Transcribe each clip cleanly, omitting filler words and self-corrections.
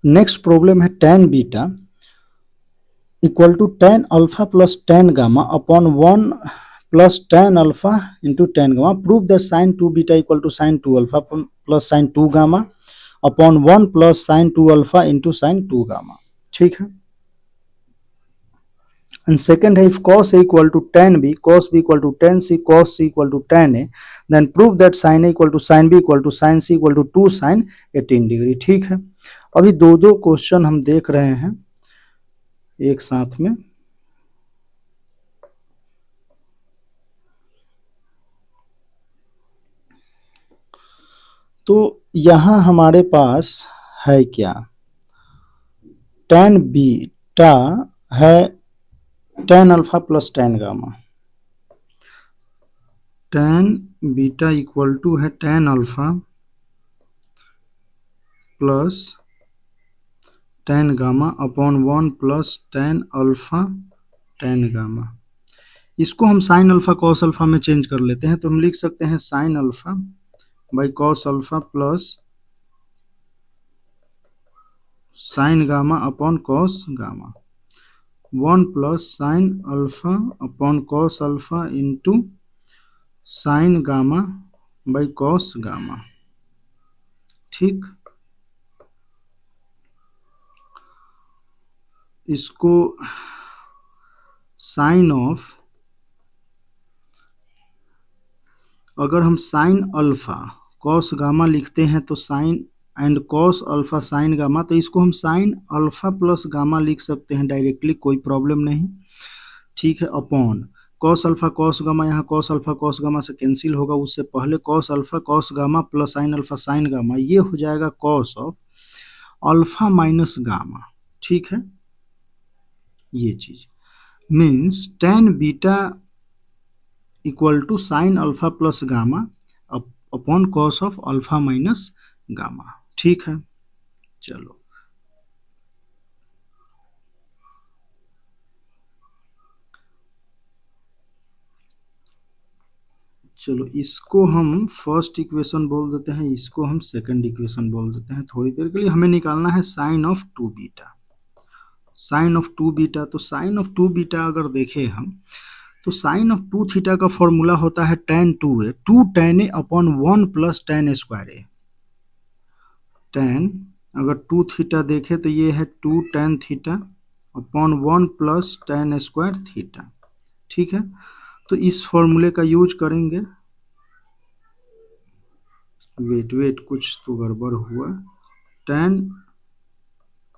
Next problem है tan beta equal to tan alpha plus tan gamma upon 1 plus tan alpha into tan gamma. Prove that sin 2 beta equal to sin 2 alpha plus sin 2 gamma upon 1 plus sin 2 alpha into sin 2 gamma. ठीक है। And second है if cos A equal to tan B, cos B equal to tan C, cos C equal to tan A, then prove that sin A equal to sin B equal to sin C equal to 2 sin 18 degree. ठीक है। अभी दो दो question हम देख रहे हैं एक साथ में। तो यहां हमारे पास है क्या, tan बीटा है tan alpha plus tan gamma. tan beta equal to है tan alpha plus tan gamma upon 1 plus tan alpha tan gamma. इसको हम साइन अल्फा कॉस अल्फा में चेंज कर लेते हैं, तो हम लिख सकते हैं sine alpha by cos alpha plus sine gamma upon cos gamma. 1 plus sine alpha upon cos alpha into sine gamma by cos gamma. ठीक। इसको साइन ऑफ, अगर हम साइन अल्फा कॉस गामा लिखते हैं तो sine and cos alpha sine gamma, तो इसको हम साइन अल्फा प्लस गामा लिख सकते हैं डायरेक्टली, कोई प्रॉब्लम नहीं। ठीक है। Upon cos alpha cos gamma, यहाँ कॉस अल्फा कॉस गामा से कैंसिल होगा, उससे पहले cos alpha cos gamma plus sine alpha sine gamma, ये हो जाएगा cos of alpha minus gamma. ठीक है। ये चीज means tan beta equal to sine alpha plus gamma upon cos of alpha minus gamma. ठीक है। चलो चलो इसको हम फर्स्ट इक्वेशन बोल देते हैं, इसको हम सेकंड इक्वेशन बोल देते हैं। थोड़ी देर के लिए हमें निकालना है sine of 2 beta. Sine of 2 beta, तो साइन ऑफ 2 बीटा अगर देखें हम, तो साइन ऑफ 2 थीटा का फॉर्मूला होता है tan 2a, 2 tan a upon 1 plus tan square A. tan, अगर 2 थीटा देखें तो ये है 2 tan theta upon 1 plus tan square theta. ठीक है। तो इस फॉर्मूले का यूज करेंगे। वेट कुछ तो गड़बड़ हुआ। tan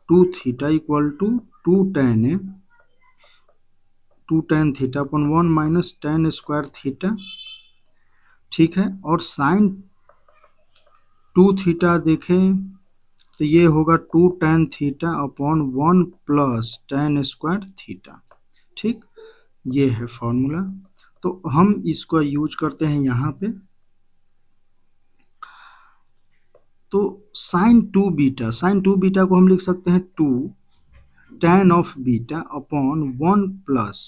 2 theta equal to 2 tan A, 2 tan theta upon 1 minus tan square theta. ठीक है। और साइन 2 थीटा देखें तो ये होगा 2 tan theta upon 1 plus tan square theta. ठीक। ये है फॉर्मूला, तो हम इसको यूज करते हैं यहाँ पे। तो साइन 2 बीटा, साइन 2 बीटा को हम लिख सकते हैं 2 tan of beta upon 1 plus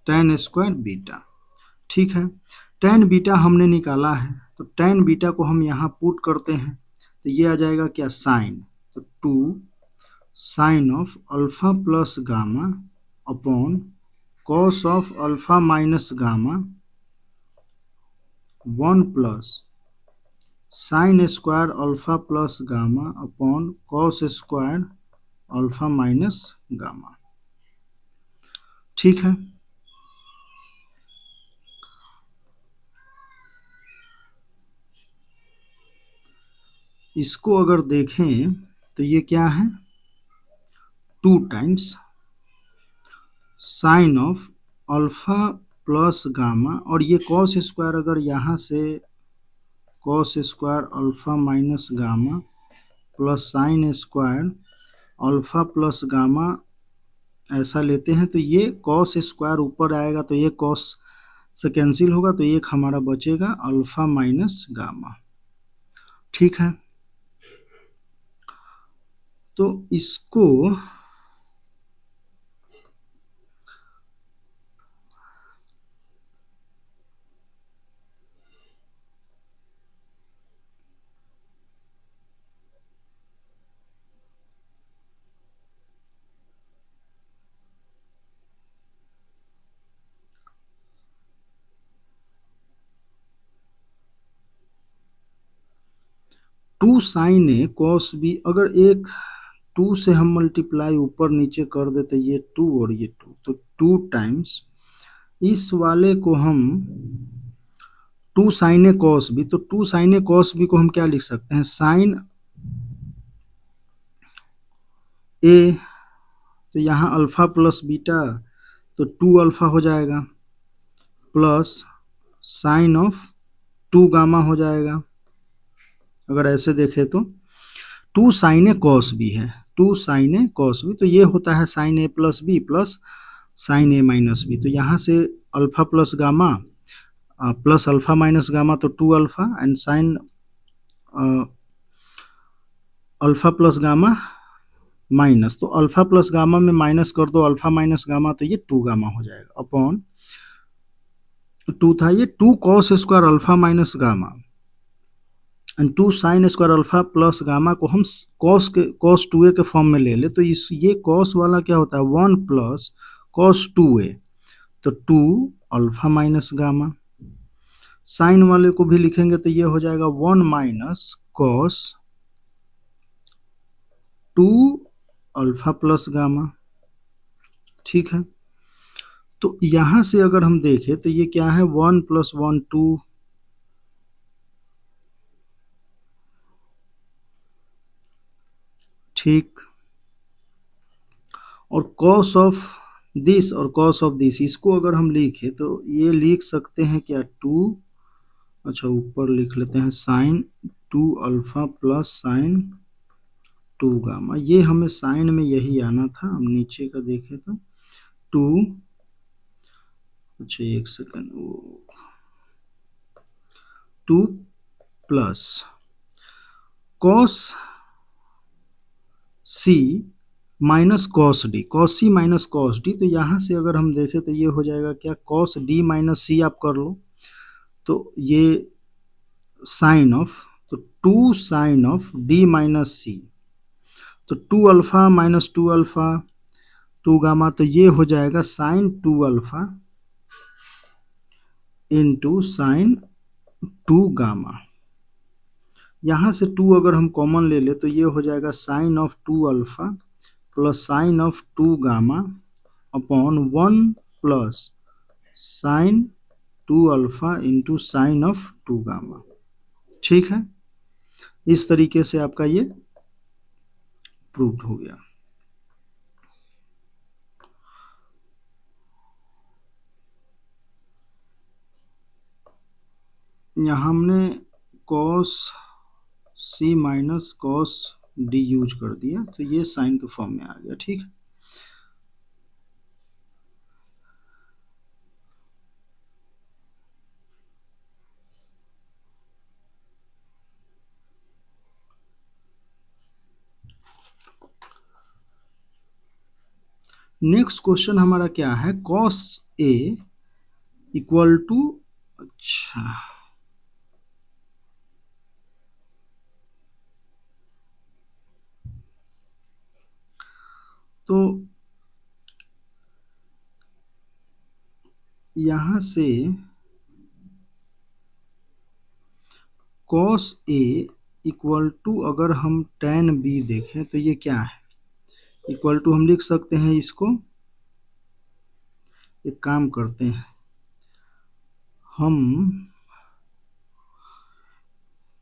tan square beta. ठीक है। tan बीटा हमने निकाला है, तो tan बीटा को हम यहाँ पुट करते हैं, तो ये आ जाएगा क्या, साइन, तो 2 sine of alpha plus gamma upon cos of alpha minus gamma 1 plus sine square alpha plus gamma upon cos square alpha minus gamma. ठीक है। इसको अगर देखें तो ये क्या है, 2 times sign of alpha plus gamma, और ये कॉस स्क्वायर, अगर यहाँ से cos square alpha minus gamma plus sine square alpha plus gamma ऐसा लेते हैं, तो ये कॉस स्क्वायर ऊपर आएगा, तो ये कॉस से कैंसिल होगा, तो एक हमारा बचेगा अल्फा माइनस गामा। ठीक है। तो इसको two sine A cos B, अगर एक टू से हम मल्टीप्लाई ऊपर नीचे कर देते, ये टू और ये टू, तो टू टाइम्स इस वाले को हम two sine A cos B, तो two sine A cos B को हम क्या लिख सकते हैं, साइन ए, तो यहाँ अल्फा प्लस बीटा, तो टू अल्फा हो जाएगा plus sine of two gamma हो जाएगा। अगर ऐसे देखें तो two sine A cos B है, two sine A cos B, तो ये होता है sine A plus B plus sine A minus B. तो यहाँ से alpha plus gamma plus alpha minus gamma, तो two alpha, and sine alpha plus gamma minus, तो अल्फा प्लस गामा में माइनस कर दो अल्फा माइनस गामा, तो ये टू गामा हो जाएगा अपॉन टू था ये two cos square alpha minus gamma and two sine square alpha plus gamma को हम कॉस टू ए के फॉर्म में ले ले, तो इस ये कॉस वाला क्या होता है, one plus cos two A, तो two alpha minus gamma. Sine वाले को भी लिखेंगे तो ये हो जाएगा one minus cos two alpha plus gamma. ठीक है, तो यहां से अगर हम देखें तो ये क्या है, वन प्लस वन टू, ठीक, और कॉस ऑफ दिस और कॉस ऑफ दिस, इसको अगर हम लिखे तो ये लिख सकते हैं क्या, टू, अच्छा ऊपर लिख लेते हैं sign two alpha plus sine two gamma, ये हमें साइन में यही आना था, हम नीचे का देखें तो टू, अच्छा एक सेकंड, टू प्लस कॉस सी माइनस कॉस डी, कॉस सी माइनस कॉस डी, तो यहाँ से अगर हम देखें तो ये हो जाएगा क्या, कॉस डी माइनस सी आप कर लो, तो ये साइन ऑफ, तो two sine of D minus C, तो two alpha minus two alpha two gamma, तो ये हो जाएगा sine two alpha into sine two gamma. यहाँ से टू अगर हम कॉमन ले ले तो ये हो जाएगा sine of two alpha plus sine of two gamma upon one plus sine two alpha into sine of two gamma. ठीक है, इस तरीके से आपका ये प्रूव्ड हो गया। यहाँ हमने कॉस सी माइनस कॉस डी यूज कर दिया, तो ये साइन के फॉर्म में आ गया। ठीक है, नेक्स्ट क्वेश्चन हमारा क्या है, कॉस ए इक्वल टू, अच्छा तो यहां से कॉस ए इक्वल टू, अगर हम टेन बी देखें तो ये क्या है, इक्वल टू हम लिख सकते हैं इसको, एक काम करते हैं हम,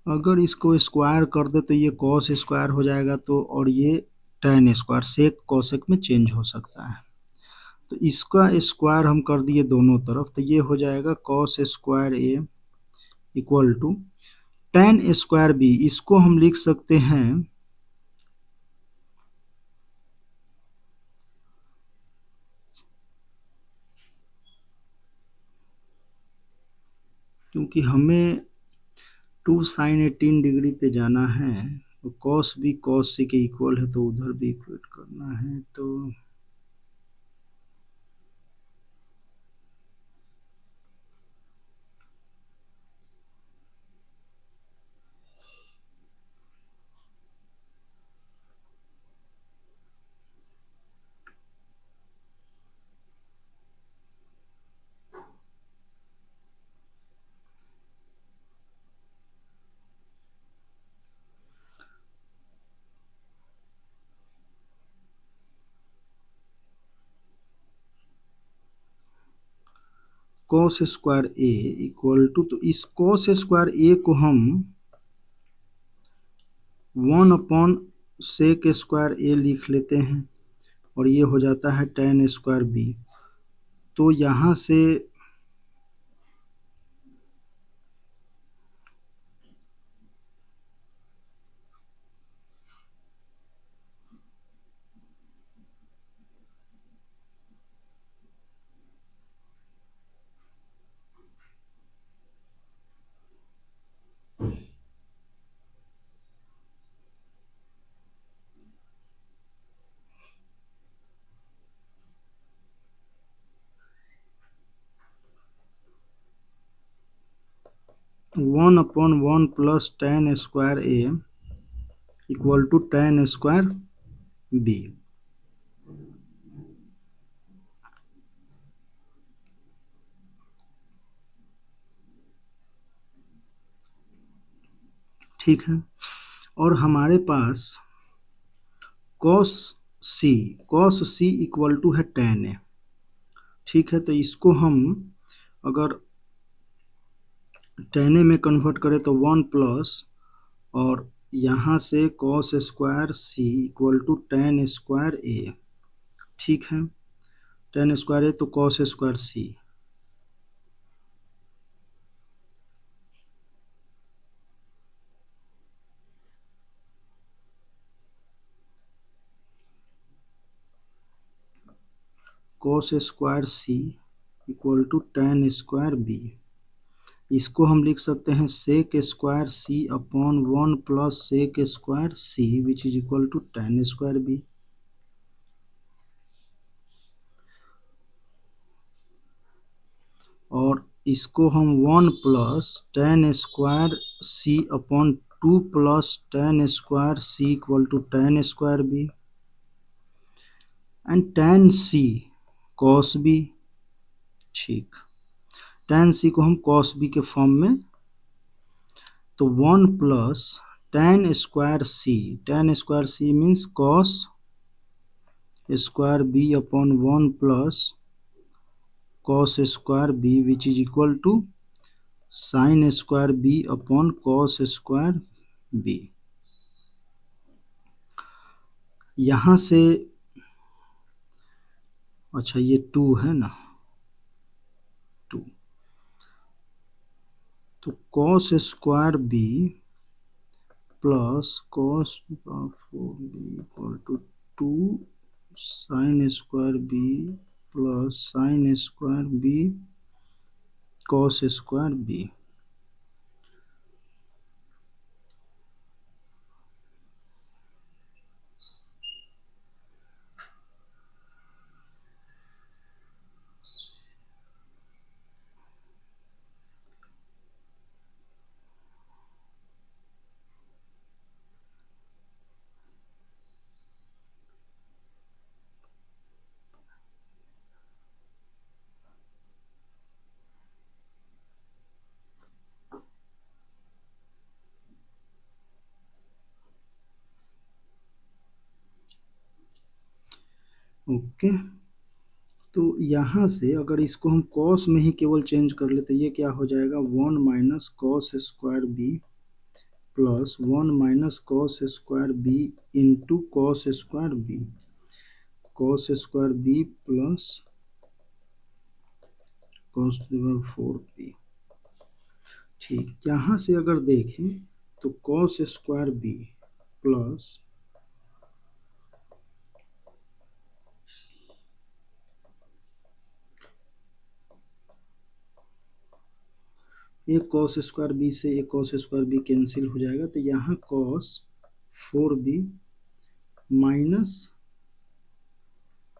अगर इसको स्क्वायर कर दे तो ये कॉस स्क्वायर हो जाएगा, तो और ये टेन स्क्वायर सेक कॉसेक में चेंज हो सकता है, तो इसका स्क्वायर हम कर दिए दोनों तरफ, तो ये हो जाएगा cos square A equal to tan square B, इसको हम लिख सकते हैं क्योंकि हमें टू साइन 18 डिग्री पे जाना है, तो कॉस भी कॉस सी के इक्वल है, तो उधर भी इक्वेट करना है, तो cos square A equal to, तो इस कॉस स्क्वायर ए को हम 1/sec स्क्वायर ए लिख लेते हैं और ये हो जाता है tan स्क्वायर बी। तो यहाँ से 1/1 plus tan square A equal to tan square B. ठीक है, और हमारे पास कॉस सी इक्वल टू है tan ए। ठीक है, तो इसको हम अगर tan ए में कन्वर्ट करें तो 1 प्लस, और यहाँ से cos square C equal to tan square A. ठीक है, tan स्क्वायर ए तो cos square C. Cos square C equal to tan square B. इसको हम लिख सकते हैं sec square C upon 1 plus sec square C which is equal to tan square B. और इसको हम 1 plus tan square C upon 2 plus tan square C equal to tan square B and tan C cos B. ठीक, tan C को हम cos B के form में, तो 1 plus tan square C means cos square B upon 1 plus cos square B which is equal to sine square B upon cos square B. यहाँ से अच्छा ये 2 है ना, 2, तो cos square B plus cos 4b equal to 2 sine square B plus sine square B cos square B. Okay, तो यहाँ से अगर इसको हम कॉस में ही केवल चेंज कर ले तो ये क्या हो जाएगा 1 minus cos square B plus 1 minus cos square B into cos square B, cos square B plus cos 4b। ठीक, यहाँ से अगर देखें तो कॉस स्क्वायर बी प्लस एक कॉस स्क्वायर बी से एक कॉस स्क्वायर बी कैंसिल हो जाएगा, तो यहाँ कॉस 4b माइनस,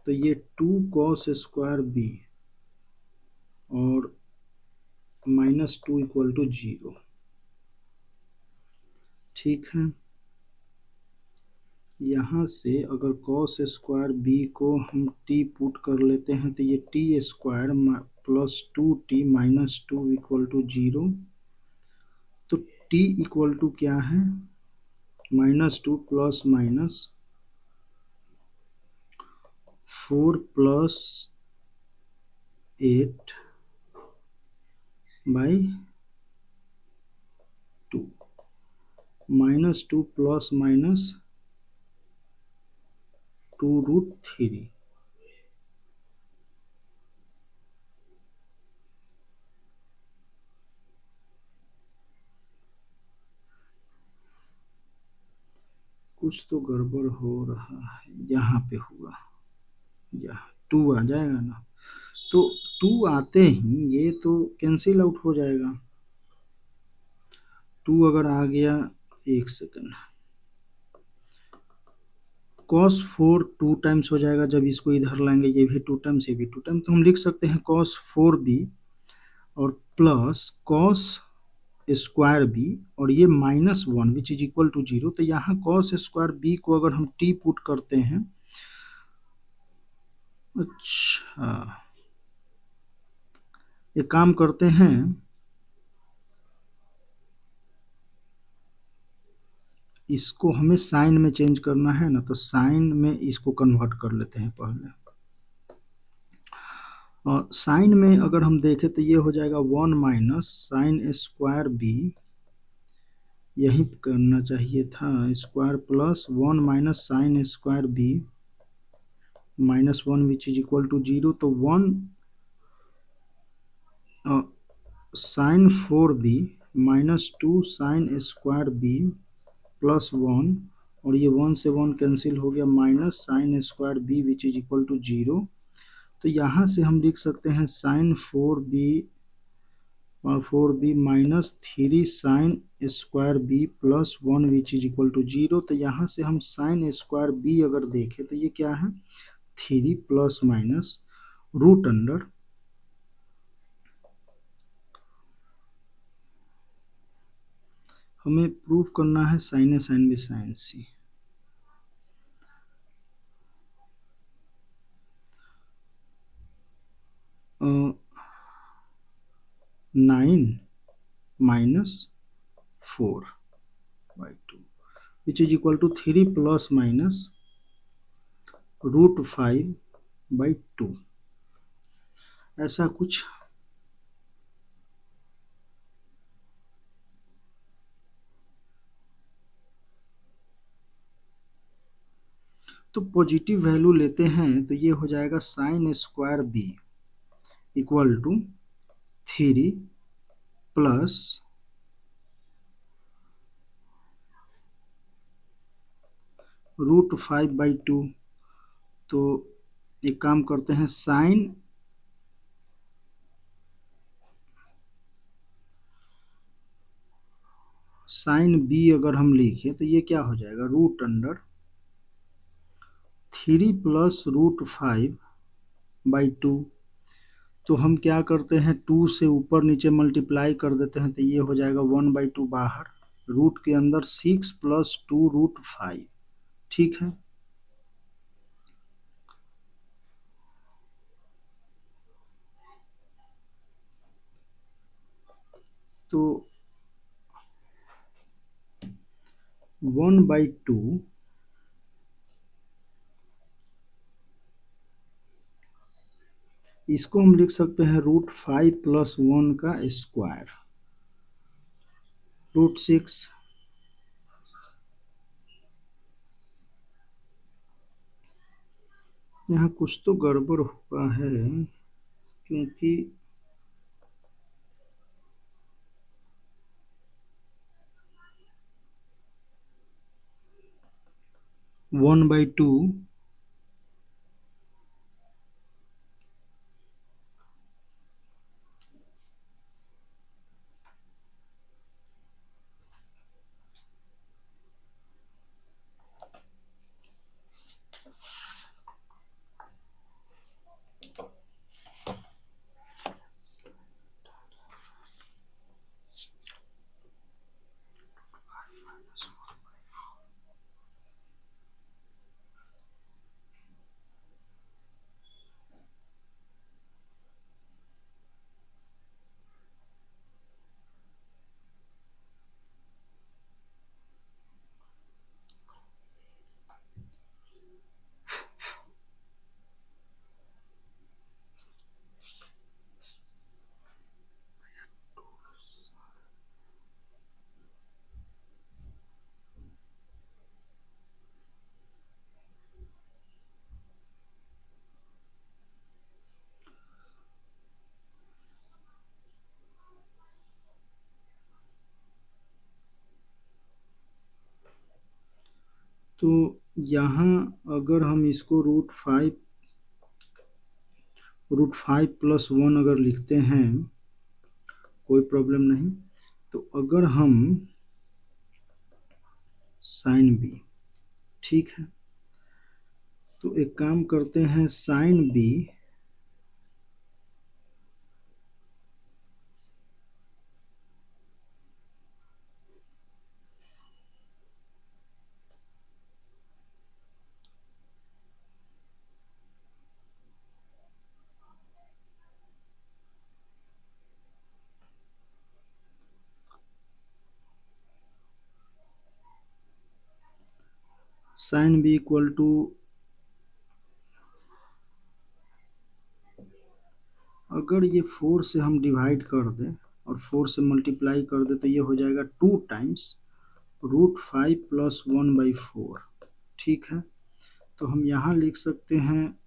तो ये 2 कॉस स्क्वायर बी और माइनस 2 इक्वल टू 0। ठीक है, यहाँ से अगर कॉस स्क्वायर बी को हम t पुट कर लेते हैं तो ये t square plus 2t minus 2 equal to 0। तो t इक्वल टू क्या है -2 plus minus 4 plus 8 by 2, -2 plus minus 2√3। कुछ तो गड़बड़ हो रहा है, यहाँ पे हुआ, यहाँ 2 आ जाएगा ना, तो 2 आते ही ये तो कैंसिल आउट हो जाएगा। 2 अगर आ गया, एक सेकंड, cos 4 2 टाइम्स हो जाएगा, जब इसको इधर लाएंगे ये भी 2 टाइम्स, ये भी 2 टाइम्स, तो हम लिख सकते हैं cos 4b और प्लस cos स्क्वायर बी, और ये -1 विच इज इक्वल टू 0। तो यहाँ cos स्क्वायर बी को अगर हम टी पुट करते हैं, अच्छा एक काम करते हैं, इसको हमें साइन में चेंज करना है ना, तो साइन में इसको कन्वर्ट कर लेते हैं पहले। और साइन में अगर हम देखें तो ये हो जाएगा 1 माइनस साइन स्क्वायर बी, यही करना चाहिए था, square plus 1 minus sine square B -1 which is equal to 0। तो 1 sine 4b -2 sine square B plus 1, और ये 1 से 1 कैंसिल हो गया, minus sine square B which is equal to 0। तो यहाँ से हम लिख सकते हैं साइन 4b और 4b -3 sine square B plus 1 which is equal to 0। तो यहाँ से हम साइन स्क्वायर बी अगर देखें तो ये क्या है, 3 प्लस माइनस रूट अंडर हमें प्रूफ करना है sine A sine B sine C. 9 -4/2 which is equal to 3 plus minus √5/2, ऐसा कुछ। तो पॉजिटिव वैल्यू लेते हैं तो ये हो जाएगा sine square B equal to 3 plus √5/2। तो एक काम करते हैं, साइन बी अगर हम लिखें तो ये क्या हो जाएगा, रूट अंडर 3 प्लस √5/2। तो हम क्या करते हैं, 2 से ऊपर नीचे मल्टीप्लाई कर देते हैं, तो ये हो जाएगा 1/2 बाहर, रूट के अंदर 6 प्लस 2√5, ठीक है। तो 1/2 इसको हम लिख सकते हैं √5 प्लस 1 का स्क्वायर, √6। यहाँ कुछ तो गड़बड़ हुआ है, क्योंकि 1/2 -1 तो यहाँ अगर हम इसको √5 + 1 अगर लिखते हैं कोई प्रॉब्लम नहीं। तो अगर हम साइन बी, ठीक है, तो एक काम करते हैं, साइन बी इक्वल टू, अगर ये 4 से हम डिवाइड कर दें और 4 से मल्टीप्लाई कर दें तो ये हो जाएगा 2 टाइम्स √5 + 1/4, ठीक है। तो हम यहाँ लिख सकते हैं,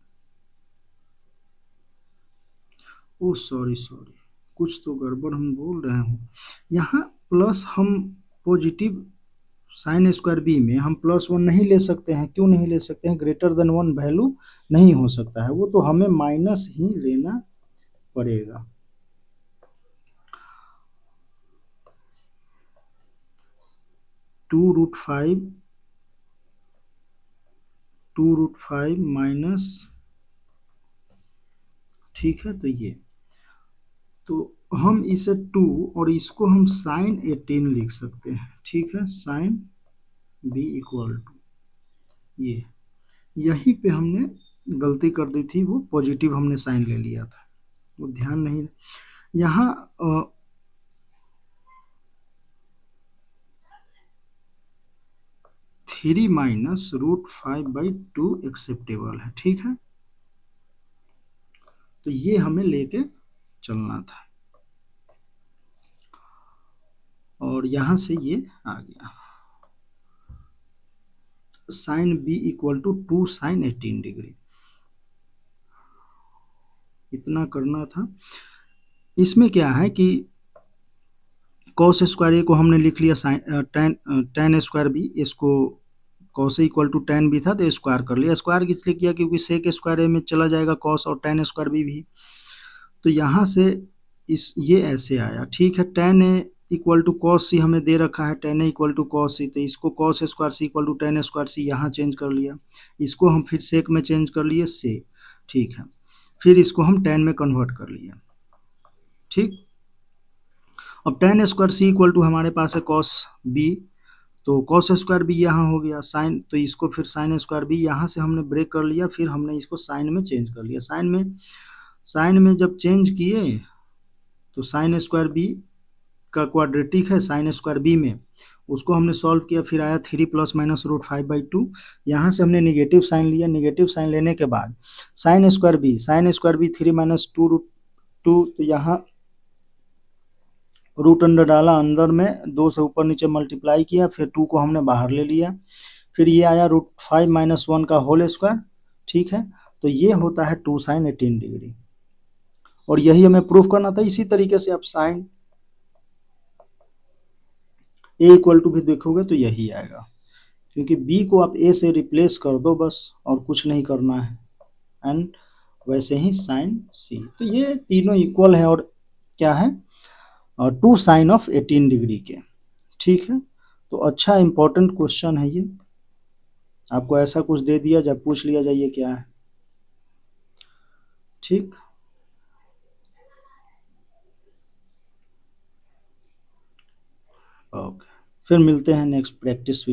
ओ सॉरी सॉरी, कुछ तो गड़बड़ हम बोल रहे हूँ। यहाँ प्लस हम पॉजिटिव साइन स्क्वायर बी में हम +1 नहीं ले सकते हैं। क्यों नहीं ले सकते हैं? ग्रेटर देन 1 वैल्यू नहीं हो सकता है वो, तो हमें माइनस ही लेना पड़ेगा। टू रूट फाइव माइनस, ठीक है, तो ये, तो हम इसे 2 और इसको हम साइन 18 लिख सकते हैं, ठीक है। साइन बी इक्वल टू ये, यहीं पे हमने गलती कर दी थी, वो पॉजिटिव हमने साइन ले लिया था, वो ध्यान नहीं। यहाँ 3 माइनस √5/2 एक्सेप्टेबल है, ठीक है। तो ये हमें लेके चलना था और यहां से ये आ गया, sine B equal to 2 sine 18 degree, इतना करना था। इसमें क्या है कि कॉस स्क्वायर ए को हमने लिख लिया साइन टेन स्क्वायर बी, इसको cos A equal to tan भी था तो स्क्वायर कर लिया। स्क्वायर इसलिए किया क्योंकि सेक स्क्वायर ए में चला जाएगा कॉस और टेन स्क्वायर बी भी। तो यहाँ से इस ये ऐसे आया, ठीक है। Tan A equal to cos C हमें दे रखा है, tan A equal to cos C, तो इसको cos square C equal to tan square C यहाँ चेंज कर लिया। इसको हम फिर सेक में चेंज कर लिए से, ठीक है। फिर इसको हम टेन में कन्वर्ट कर लिया, ठीक। अब tan square C equal to हमारे पास है कॉस बी, तो कॉस स्क्वायर बी यहाँ हो गया साइन, तो इसको फिर साइन स्क्वायर बी यहाँ से हमने ब्रेक कर लिया, फिर हमने इसको साइन में चेंज कर लिया। साइन में जब चेंज किए तो साइन स्क्वायर बी का क्वाड्रेटिक है साइन स्क्वायर बी में, उसको हमने सॉल्व किया, फिर आया 3 + -√5/2। यहाँ से हमने निगेटिव साइन लिया, निगेटिव साइन लेने के बाद साइन स्क्वायर बी 3 - 2√2, तो यहाँ रूट अंडर डाला, अंदर में 2 से ऊपर नीचे मल्टीप्लाई किया, फिर 2 को हमने बाहर ले लिया, फिर ये आया √5 - 1 का होल स्क्वायर, ठीक है। तो ये होता है 2 साइन 18 डिग्री, और यही हमें प्रूफ करना था। इसी तरीके से आप साइन ए इक्वल टू भी देखोगे तो यही आएगा, क्योंकि बी को आप ए से रिप्लेस कर दो बस, और कुछ नहीं करना है। एंड वैसे ही साइन सी, तो ये तीनों इक्वल है और क्या है, और 2 साइन ऑफ 18 डिग्री के, ठीक है। तो अच्छा इंपॉर्टेंट क्वेश्चन है ये, आपको ऐसा कुछ दे दिया जब पूछ लिया जाइए क्या है, ठीक। ओके, फिर मिलते हैं नेक्स्ट प्रैक्टिस।